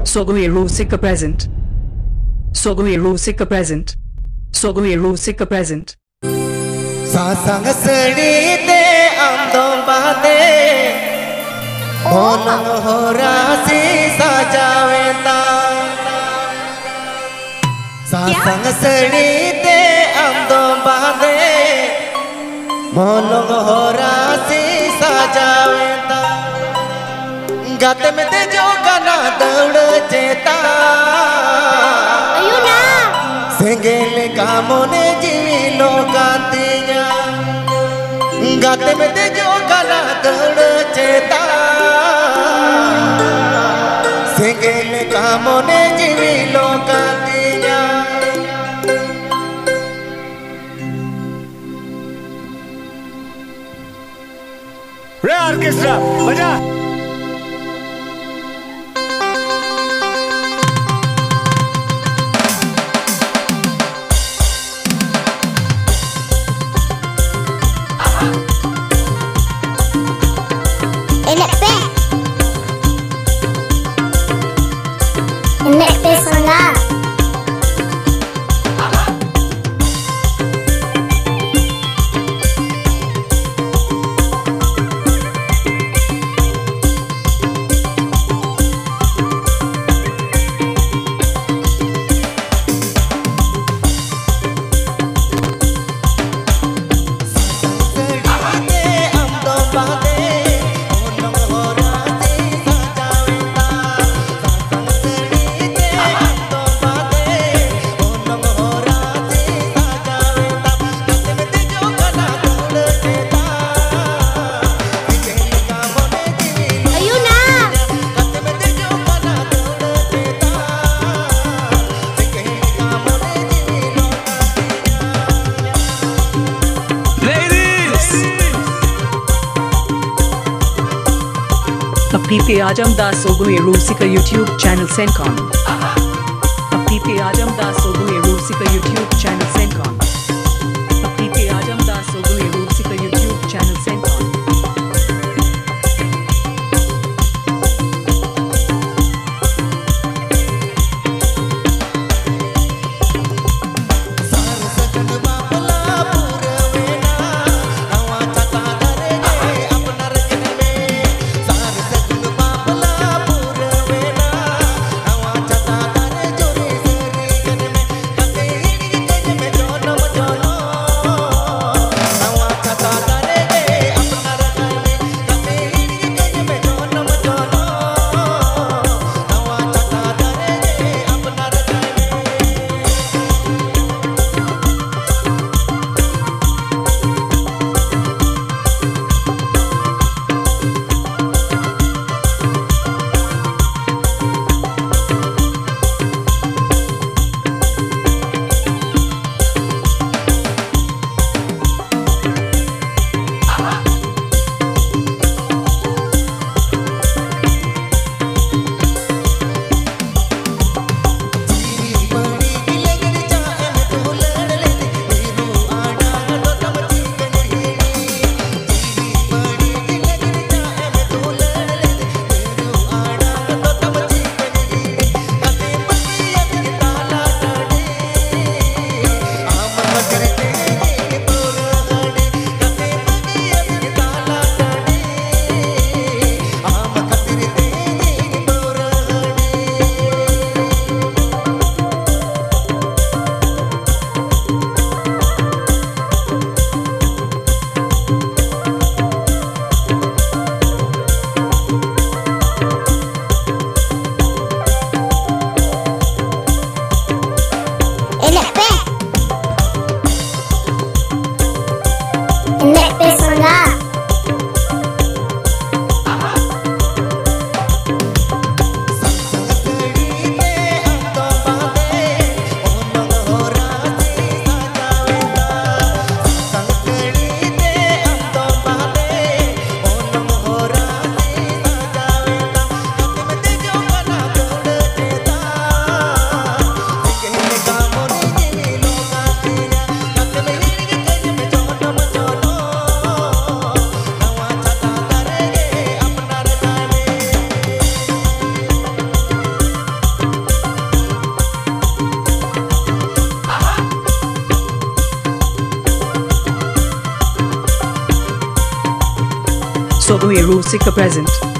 Sogoe Rusika present. Sogoe Rusika present. Sogoe Rusika present. Sasang sedi te amdong bate, onang horasi sajaweta. Sasang sedi te amdong bate, onang horasi sajaweta. Gate में ते जो गाना दौड़ चेता, Ayuna. Sengel कामों ने जीवी लोकांतिया. गाते में ते जो गाना दौड़ चेता, सेंगेल कामों ने जीवी लोकांतिया. रे ऑर्केस्ट्रा बजा. Enek pe sola. Apipe Ajamdas Sogoe Rusika YouTube channel Sencon. Apipe Ajamdas Sogoe Rusika YouTube channel Sencon. Apipe Ajamdas Sogoe Rusika YouTube channel Sencon. Rusika present.